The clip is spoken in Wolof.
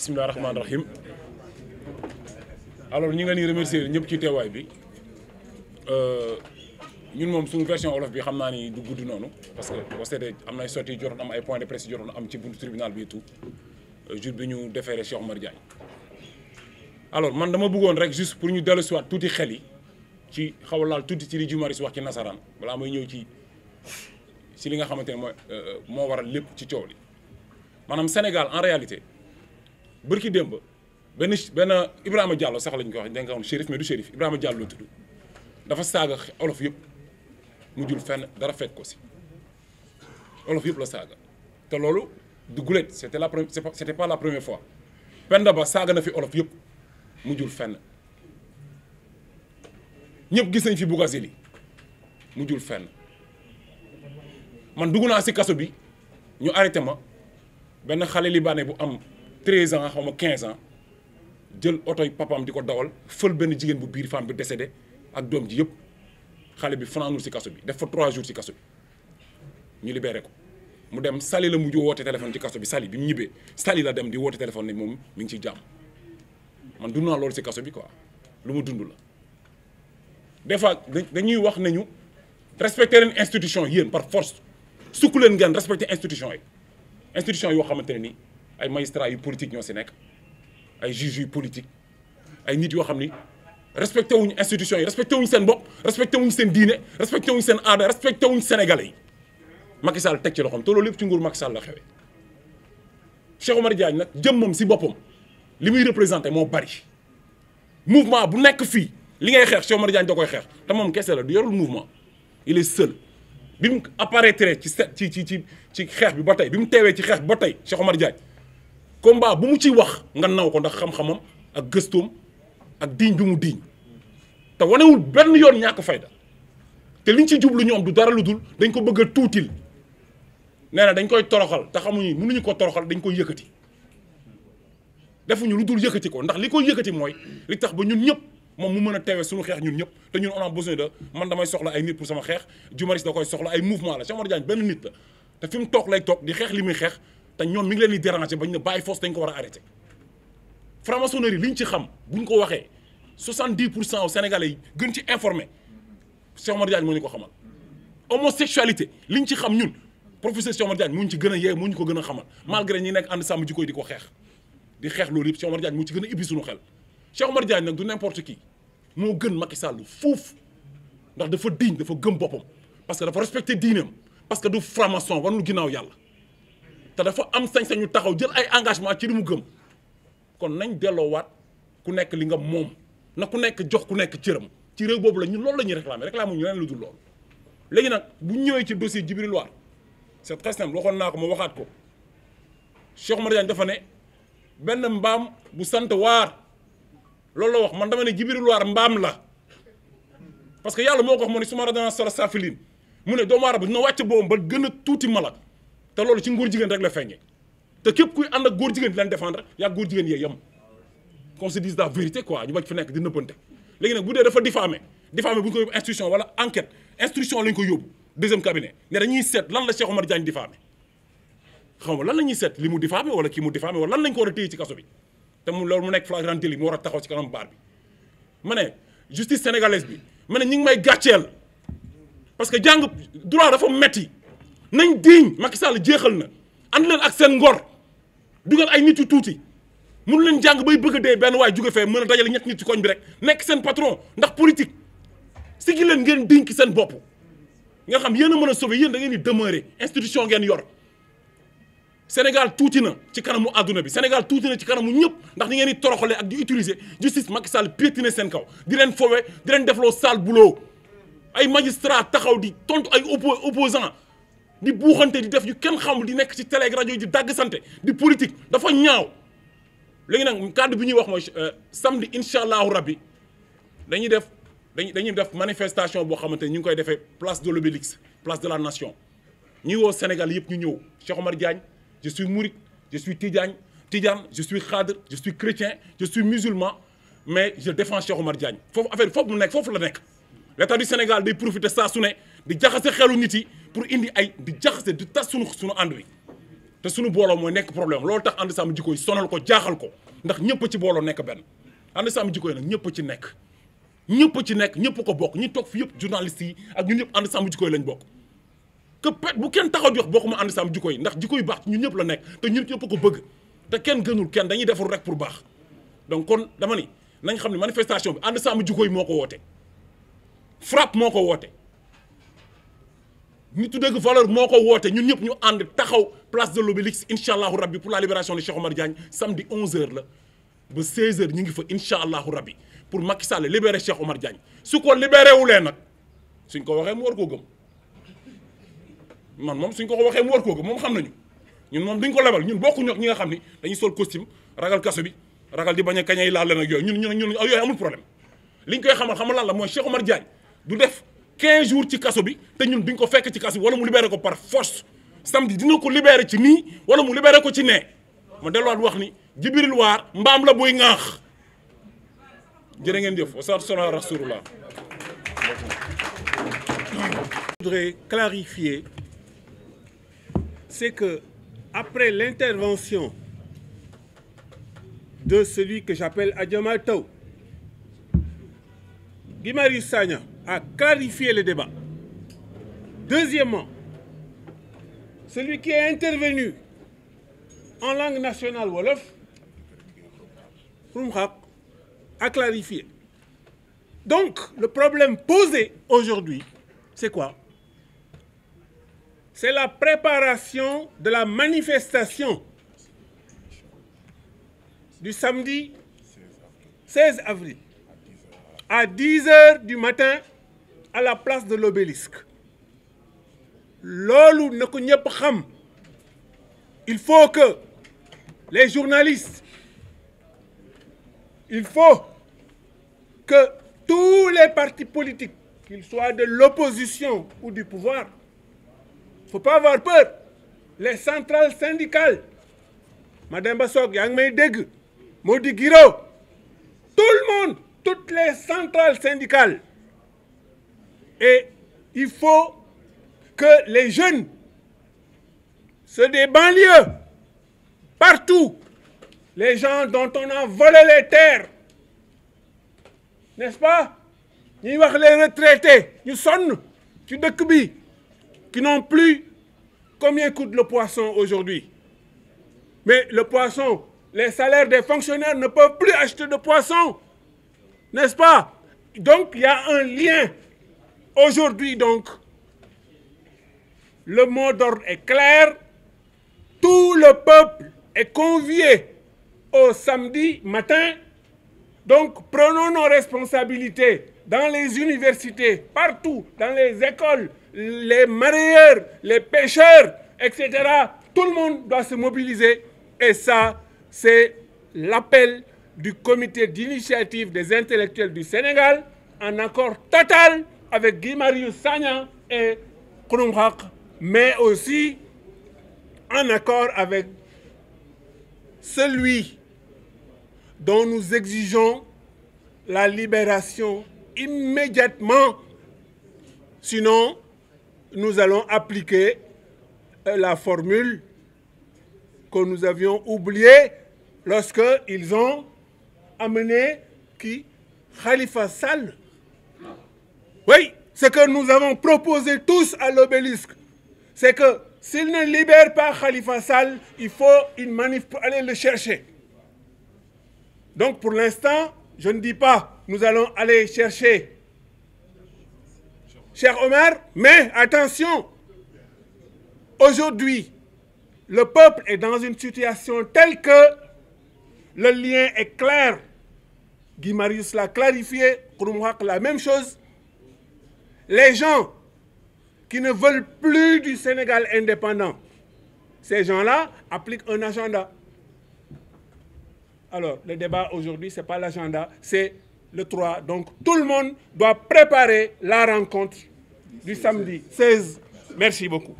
bisimilah rahmaani rahim alors ñu ngi leen di remercier ñëpp ci teewaay bi ñun moom suñu version olof bi xam naa ni du gudd noonu parce que boo seetee am na ay sorties jotoon am ay points de presse jotoon am ci buntu tribunal bi et tout jour bi ñu déféré Cheikh Oumar Diagne alors man dama bëggoon rek juste pour ñu dellu si waat tuuti xel yi ci xaw a laal tuuti ci li Guy Marius wax ci nasaraan balaa may ñëw ci li nga xamante ne moo waral lépp ci coow li maanaam Sénégal en réalité bërki démb benn Ibrahima Diallo sax lañ ko wax da nga xam shérif mais du shérif Ibrahima Diallo la tudd dafa saaga olof yëpp mujjul fenn dara fekk ko si olof yëpp la saaga te loolu du gulet c'était pas la première fois Penda Ba saaga na fi olof yëpp mujjul fenn ñëpp gis nañ fi Bougazelli mujjul fenn man dugg naa si kaso bi ñu arrêté ma benn xale libanais bu am 13 ans xaw ma 15 ans jël oto yi papaam di ko dawal fël benn jigéen bu biir femme bi décédé ak doom ji yëpp xale bi fanaanul si kaso bi def fa 3 jours si kaso bi ñu libéré ko mu dem Saly la mujj woote téléphone ci kaso bi Saly bi mu ñibbee Saly la dem di woote téléphone ni moom mi ngi ciy jàmm man dund naa loolu si kaso bi quoi lu mu dund la des fois dañuy wax nañu respecter leen institution yéen par force sukk leen ngeen respecter institution yoo xamante ne ni ay magistrats yu politique ñoo si nekk ay juges yu politique ay nit yoo xam ni respecté wuñu institution yi respecté wuñu seen bopp respecté wuñu seen diine respecté wuñu seen aada respecté wuñu sénégalais yi Macky Sall teg ci loxoom te loolu lépp ci nguur Macky Sall la xewee Cheikh Oumar Diagne nag jëmmam si boppam li muy représenté moo bari mouvement bu nekk fii li ngay xeex Cheikh Oumar Diagne da koy xeex te moom kese la du yorul mouvement il est seul bi mu apparaître ci xeex bi ba tey bi mu teewee ci xeex bi ba tey Cheikh Oumar Diagne combat bu mu ciy wax nga naw ko ndax xam-xamam ak gëstoom ak diiñ bi mu diiñ te wanewul benn yoon ñàkk fayda te liñ ci jublu ñoom du dara lu dul dañ ko bëgg a tuutil nee na dañ koy toroxal te xamuñu mënuñu ko toroxal dañ koy yëkkati defuñu lu dul yëkkati ko ndax li koy yëkkati mooy li tax ba ñun ñëpp moom mu mën a teewee suñu xeex ñun ñëpp te ñun on a besoin de man damay soxla ay nit pour sama xeex Guy Marius da koy soxla ay mouvement la Cheikh Oumar Diagne benn nit la te fi mu toog lay toog di xeex li muy xeex te ñoom mi ngi leen di déranger bañ ne bàyyi force dañ ko war a arrêté franc-maçonnerie liñ ci xam buñ ko waxee 70% aux Sénégalais yi gën ci informé Cheikh Oumar Diagne moo ñu ko xamal homosexualité liñ ci xam ñun professeur Cheikh Oumar Diagne mu ñu ci gën a yee mu ñu ko gën a xamal malgré ñi nekk ànd sàmm jikko yi di ko xeex di xeex loolu yëpp Cheikh Oumar Diagne mu ci gën a ibbi suñu xel Cheikh Oumar Diagne nag du n'importe qui moo gën Macky Sall fuuf ndax dafa diñ dafa gëm boppam parce que dafa respecté diinam parce que du franc-maçon wanul ginnaaw yàlla te dafa am sañ-sañu taxaw jël ay engagement ci li mu gëm kon nañ delloowaat ku nekk li nga moom na ku nekk jox ku nekk cëram ci réew boobu la ñun loolu la ñuy réclamer ñu leen lu dul loolu léegi nag bu ñëwee ci dossier Djibril War c'est très simple waxoon naa ko ma waxaat ko Cheikh Oumar Diagne dafa ne benn mbaam bu sant Waar loolu la wax man dama ne Djibril War mbaam la parce que yàlla moo ko wax moo ne suma radana sala safilin mu ne doomu aadama dina wàcc boobu ba gën a tuuti mala te loolu ci ngóor jigéen rek la feeñee te képp kuy ànd ak góor jigéen di leen défendre yaa góor jigéen yee yem qu'on se dise la vérité quoi ñu bañ fi nekk di nëbbante léegi nag bu dee dafa diffamé bu ñu ko yóbbu instruction wala enquête instruction lañ ko yóbbu deuxième cabinet ne dañuy seet lan la Cheikh Oumar Diagne diffamé xaw ma lan la ñuy seet li mu diffamé wala kii mu diffamé wala lan lañ ko war a téye ci kaso bi te mu loolu mu nekk flagrant délit mu war a taxaw ci kanam baar bi ma ne justice sénégalaise bi ma ne ñu ngi may gàcceel parce que jàng droit dafa metti nañ diiñ Macky Sall jeexal na ànd leen ak seen ngor dugal ay nit yu tuuti mënu leen jàng bay bëgg a dee benn waay jóge fee mën a dajale ñett nit ci koñ bi rek nekk seen patron ndax politique si gi leen ngeen dénk seen bopp nga xam yéen a mën a sauver yéen da ngeen di demeurer institution ngeen yor Sénégal tuuti na ci kanamu àdduna bi Sénégal tuuti na ci kanamu ñëpp ndax ni ngeen di toroxalee ak di utiliser justice Macky Sall piétiner seen kaw di leen fowe di leen defloo sale boulot ay magistrat taxaw di tontu ay opposant di buuxante di def yu kenn xamul di nekk ci télé ak rajo yi di dagg sante di politique dafa ñaaw léegi nag kàddu bi ñuy wax mooy samedi incha allahu rabbi dañuy def manifestation boo xamante ni ñu ngi koy defee place de l'Obélisque place de la nation ñuy woo Sénégal yëpp ñu ñëw Cheikh Oumar Diagne je suis mouride je suis Tidiane je suis khadr je suis chrétien je suis musulman mais je défends Cheikh Oumar Diagne foofu affaire foofu mu nekk foofu la nekk l'état du Sénégal day profiter saa su ne di jaxase xelu nit yi pour indi ay di jaxase di tas sunu ànd wi te suñu booloo mooy nekk problème loolu tax ànd sàmm jikko yi sonal ko jaaxal ko ndax ñëpp ci booloo nekk benn ànd sàmm jikko yi nag ñëpp ci nekk ñëpp ko bokk ñi toog fi yëpp journalistes yi ak ñun ñëpp ànd sàmm jikko yi lañ bokk que pet bu kenn taxaw di wax bokkuma ànd sàmm jikko yi ndax jikko yu baax ñun ñëpp la nekk te ñun ñëpp ko bëgg te kenn gënul kenn dañuy defar rek pour baax donc kon dama ni nañ xam ne manifestation bi ànd sàmm jikko yi moo ko woote FRAPP moo ko woote nitu dëgg valeur moo ko woote ñun ñëpp ñu ànd taxaw place de l'Obélisque incha allahu rabbi pour la libération de Cheikh Oumar Diagne samedi 11h la ba 16h ñu ngi fa incha allahu rabbi pour Macky Sall libérer Cheikh Oumar Diagne su ko libéré wulee nag suñ ko waxee mu war koo gëm man moom suñ ko waxee mu war koo gëm moom xam nañu ñun moom duñ ko lebal ñun bokkuñu ak ñi nga xam ni dañuy sol costume ragal kaso bi ragal di bañ a kañay laal leen ak yooyu ñun yooyu amul problème liñ koy xamal lan la mooy Cheikh Oumar Diagne du def 15 jours ci kaso bi te ñun duñ ko fekk ci kaso bi wala mu libéré ko par force samedi dina ko libéré ci nii wala mu libéré ko ci nee ma delluwaat wax ni Jibril Waar mbaam la buy ŋaax jërë ngeen jëf wasalaatu salaam rasulullah. Je voudrais clarifier, c'est que après l'intervention de celui que j'appelle Adjama Taw, Guy Marius Sagna a clarifié le débat. Deuxièmement, celui qui est intervenu en langue nationale wolof, a clarifié. Donc, le problème posé aujourd'hui, c'est quoi? C'est la préparation de la manifestation du samedi 16 avril à 10h du matin à la place de l'Obélisque. Loolu na ko ñëpp xam. Il faut que les journalistes, il faut que tous les partis politiques, qu'ils soient de l'opposition ou du pouvoir, il ne faut pas avoir peur. Les centrales syndicales, Madame Bassok, yaa ngi may dégg, Modi Guiro, tout le monde, toutes les centrales syndicales. Et il faut que les jeunes, ceux des banlieues, partout, les gens dont on a volé les terres, n'est-ce pas? ñuy wax les retraités ñu sonn ci dëkk bi qui n'ont plus combien coûte le poisson aujourd'hui. Mais le poisson, les salaires des fonctionnaires ne peuvent plus acheter de poisson, n'est-ce pas? Donc il y a un lien. Aujourd'hui donc, le mot d'ordre est clair. Tout le peuple est convié au samedi matin. Donc prenons nos responsabilités dans les universités, partout, dans les écoles, les mareyeurs, les pêcheurs, etc. Tout le monde doit se mobiliser. Et ça, c'est l'appel du comité d'initiative des intellectuels du Sénégal, en accord total avec Guy Marius Sagna et Xouroum Xaq, mais aussi en accord avec celui dont nous exigeons la libération immédiatement. Sinon, nous allons appliquer la formule que nous avions oubliée lorsqu'ils ont amené qui? Khalifa Sall. Oui, ce que nous avons proposé tous à l'Obélisque, c'est que s'ils ne libèrent pas Khalifa Sall, il faut une manif pour aller le chercher. Donc pour l'instant, je ne dis pas nous allons aller chercher Cheikh Omar, mais attention, aujourd'hui, le peuple est dans une situation telle que le lien est clair. Guy Marius l'a clarifié, Xouroum Xaq la même chose. Les gens qui ne veulent plus du Sénégal indépendant, ces gens-là appliquent un agenda. Alors, le débat aujourd'hui, ce n'est pas l'agenda, c'est le 3. Donc, tout le monde doit préparer la rencontre du samedi 16. Merci beaucoup.